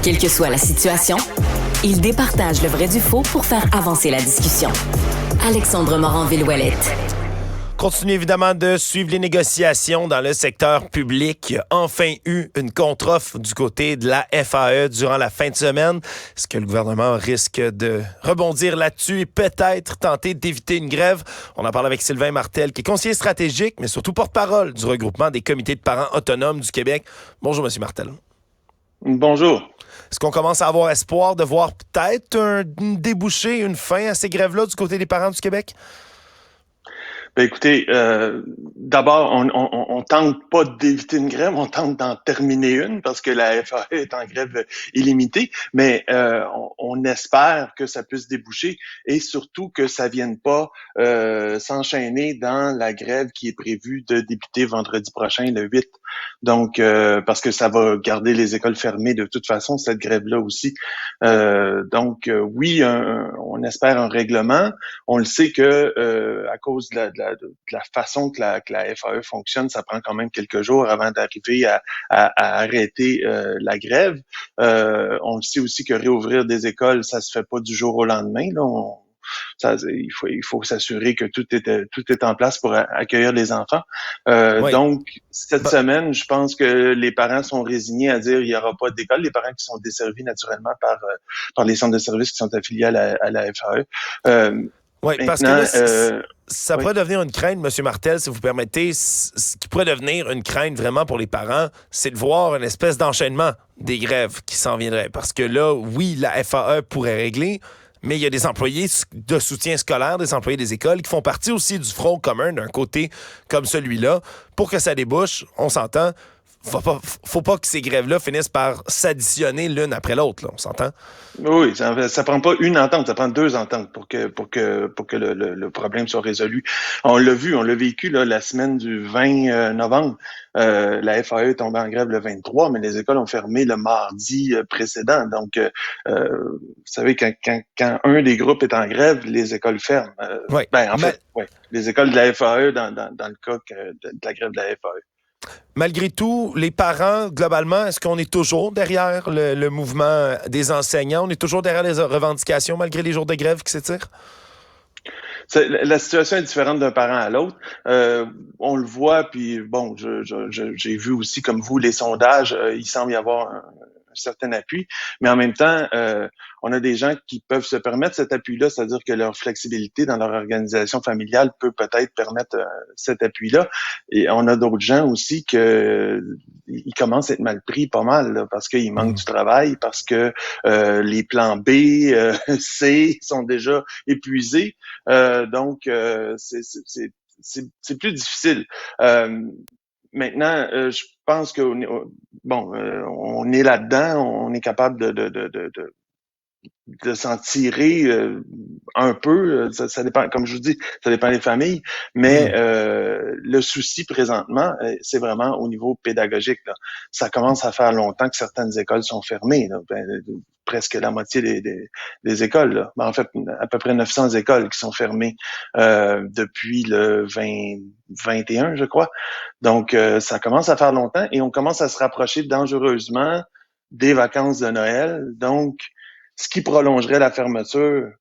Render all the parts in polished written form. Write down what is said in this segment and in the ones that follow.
Quelle que soit la situation, il départage le vrai du faux pour faire avancer la discussion. Alexandre Morin-Villouellette. Continue évidemment de suivre les négociations dans le secteur public. Il y a enfin eu une contre-offre du côté de la FAE durant la fin de semaine. Est-ce que le gouvernement risque de rebondir là-dessus et peut-être tenter d'éviter une grève? On en parle avec Sylvain Martel, qui est conseiller stratégique, mais surtout porte-parole du regroupement des comités de parents autonomes du Québec. Bonjour, M. Martel. Bonjour. Est-ce qu'on commence à avoir espoir de voir peut-être un débouché, une fin à ces grèves-là du côté des parents du Québec? Ben écoutez, d'abord, on tente pas d'éviter une grève, on tente d'en terminer une parce que la FAE est en grève illimitée, mais on espère que ça puisse déboucher et surtout que ça vienne pas s'enchaîner dans la grève qui est prévue de débuter vendredi prochain, le 8. Donc, parce que ça va garder les écoles fermées de toute façon, cette grève-là aussi. Donc, oui, on espère un règlement. On le sait que à cause de la façon que la FAE fonctionne, ça prend quand même quelques jours avant d'arriver à arrêter la grève. On le sait aussi que réouvrir des écoles, ça se fait pas du jour au lendemain. Là, il faut s'assurer que tout est en place pour accueillir les enfants. Oui. Donc, cette semaine, je pense que les parents sont résignés à dire il n'y aura pas d'école. Les parents qui sont desservis naturellement par les centres de services qui sont affiliés à la FAE. Oui, parce que là, ça pourrait devenir une crainte, M. Martel, si vous permettez. Ce qui pourrait devenir une crainte vraiment pour les parents, c'est de voir une espèce d'enchaînement des grèves qui s'en viendraient. Parce que là, oui, la FAE pourrait régler, mais il y a des employés de soutien scolaire, des employés des écoles qui font partie aussi du front commun d'un côté comme celui-là. Pour que ça débouche, on s'entend, faut pas que ces grèves-là finissent par s'additionner l'une après l'autre, là, on s'entend? Oui, ça prend pas une entente, ça prend deux ententes pour que le problème soit résolu. On l'a vu, on l'a vécu là, la semaine du 20 novembre. La FAE est tombée en grève le 23, mais les écoles ont fermé le mardi précédent. Donc, vous savez, quand un des groupes est en grève, les écoles ferment. Oui. Les écoles de la FAE dans le cas de la grève de la FAE. Malgré tout, les parents, globalement, est-ce qu'on est toujours derrière le mouvement des enseignants? On est toujours derrière les revendications malgré les jours de grève qui s'étirent? La situation est différente d'un parent à l'autre. On le voit, puis bon, j'ai vu aussi, comme vous, les sondages, il semble y avoir un certain appui, mais en même temps, on a des gens qui peuvent se permettre cet appui-là, c'est-à-dire que leur flexibilité dans leur organisation familiale peut peut-être permettre cet appui-là. Et on a d'autres gens aussi ils commencent à être mal pris pas mal, là, parce qu'ils manquent du travail, parce que les plans B, C sont déjà épuisés. Donc, c'est plus difficile. Maintenant, je pense que on est là-dedans, on est capable de s'en tirer un peu. Ça dépend, comme je vous dis, ça dépend des familles. Mais le souci présentement, c'est vraiment au niveau pédagogique. Là. Ça commence à faire longtemps que certaines écoles sont fermées. Là. Presque la moitié des écoles. Là. En fait, à peu près 900 écoles qui sont fermées depuis le 2021, je crois. Donc, ça commence à faire longtemps et on commence à se rapprocher dangereusement des vacances de Noël. Donc, ce qui prolongerait la fermeture,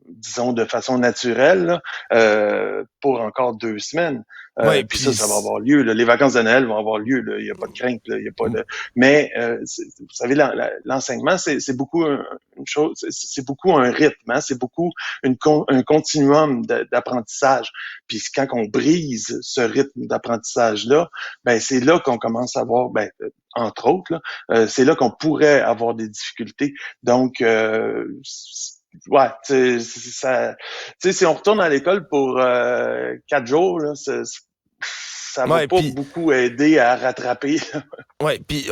disons, de façon naturelle, pour encore 2 semaines. Puis ça va avoir lieu. Là. Les vacances de Noël vont avoir lieu. Il n'y a pas de crainte. Là. Il y a pas de. Mais vous savez, l'enseignement, c'est beaucoup une chose. C'est beaucoup un rythme. Hein? C'est beaucoup un continuum d'apprentissage. Puis quand on brise ce rythme d'apprentissage-là, ben c'est là qu'on commence à voir, entre autres, là, c'est là qu'on pourrait avoir des difficultés. Donc, ouais, si on retourne à l'école pour 4 jours, là, ça va pas beaucoup aider à rattraper. Oui, puis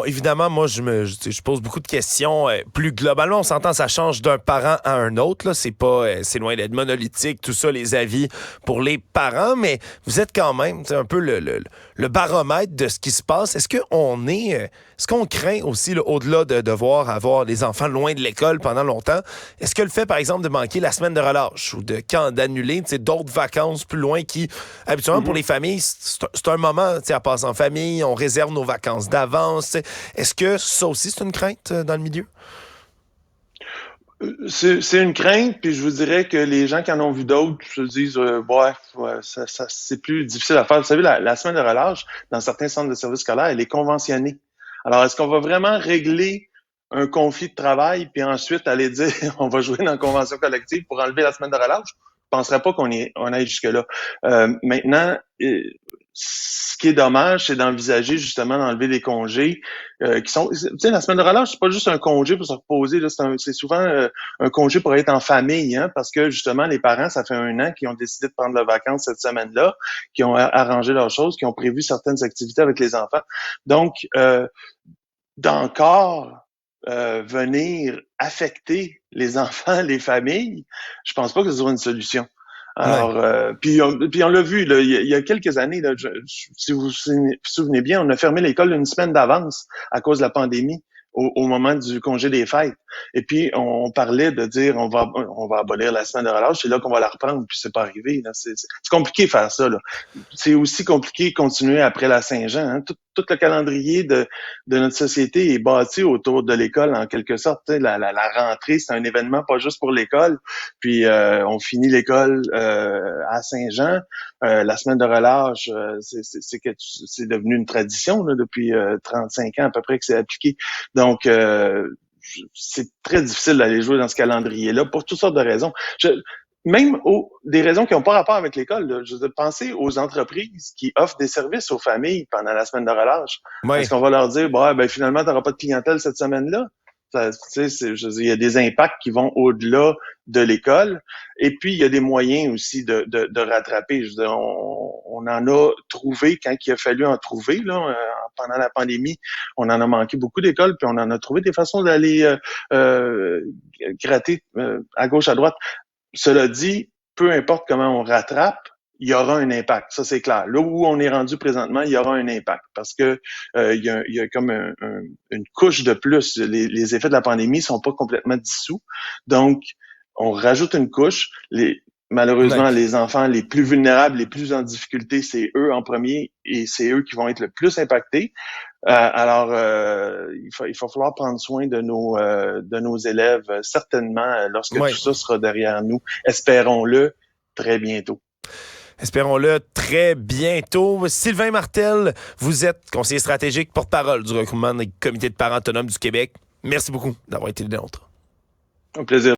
évidemment, moi, je pose beaucoup de questions. Plus globalement, on s'entend, ça change d'un parent à un autre. Là. C'est loin d'être monolithique, tout ça, les avis pour les parents, mais vous êtes quand même un peu le le baromètre de ce qui se passe. Est-ce qu'on craint aussi, là, au-delà de devoir avoir les enfants loin de l'école pendant longtemps, est-ce que le fait, par exemple, de manquer la semaine de relâche ou d'annuler d'autres vacances plus loin qui, habituellement, pour les familles, c'est un moment à passer en famille, on réserve nos vacances d'avance. Est-ce que ça aussi, c'est une crainte dans le milieu? C'est une crainte, puis je vous dirais que les gens qui en ont vu d'autres se disent ça, c'est plus difficile à faire. Vous savez, la semaine de relâche, dans certains centres de services scolaires, elle est conventionnée. Alors, est-ce qu'on va vraiment régler un conflit de travail, puis ensuite aller dire on va jouer dans la convention collective pour enlever la semaine de relâche? Je ne penserais pas qu'on aille jusque-là. Maintenant, ce qui est dommage, c'est d'envisager justement d'enlever des congés qui sont... Tu sais, la semaine de relâche, c'est pas juste un congé pour se reposer, là, c'est souvent un congé pour être en famille, hein, parce que justement, les parents, ça fait 1 an qu'ils ont décidé de prendre leurs vacances cette semaine-là, qui ont arrangé leurs choses, qui ont prévu certaines activités avec les enfants. Donc, d'encore venir affecter les enfants, les familles, je pense pas que ce soit une solution. Alors, puis on l'a vu, là, il y a quelques années, là, si vous vous souvenez bien, on a fermé l'école 1 semaine d'avance à cause de la pandémie. Au moment du congé des fêtes. Et puis, on parlait de dire on va abolir la semaine de relâche, c'est là qu'on va la reprendre, puis c'est pas arrivé. Là. C'est compliqué de faire ça. Là. C'est aussi compliqué de continuer après la Saint-Jean. Hein. Tout le calendrier de notre société est bâti autour de l'école, en quelque sorte. La rentrée, c'est un événement pas juste pour l'école. Puis, on finit l'école à Saint-Jean. La semaine de relâche, c'est devenu une tradition là, depuis 35 ans à peu près que c'est appliqué. Donc, c'est très difficile d'aller jouer dans ce calendrier-là pour toutes sortes de raisons. Même des raisons qui n'ont pas rapport avec l'école. Je veux penser aux entreprises qui offrent des services aux familles pendant la semaine de relâche. Ouais. Est-ce qu'on va leur dire, finalement, tu n'auras pas de clientèle cette semaine-là? Il y a des impacts qui vont au-delà de l'école. Et puis, il y a des moyens aussi de rattraper. Je veux dire, on en a trouvé quand il a fallu en trouver. Là, pendant la pandémie, on en a manqué beaucoup d'écoles, puis on en a trouvé des façons d'aller gratter à gauche, à droite. Cela dit, peu importe comment on rattrape, il y aura un impact, ça c'est clair. Là où on est rendu présentement, il y aura un impact parce que il y a comme une couche de plus. Les effets de la pandémie sont pas complètement dissous, donc on rajoute une couche. Malheureusement, les enfants les plus vulnérables, les plus en difficulté, c'est eux en premier et c'est eux qui vont être le plus impactés. Alors, il va falloir prendre soin de nos élèves, certainement, lorsque tout ça sera derrière nous. Espérons-le très bientôt. Espérons-le très bientôt. Sylvain Martel, vous êtes conseiller stratégique, porte-parole du regroupement des comités de parents autonomes du Québec. Merci beaucoup d'avoir été le nôtre. Un plaisir.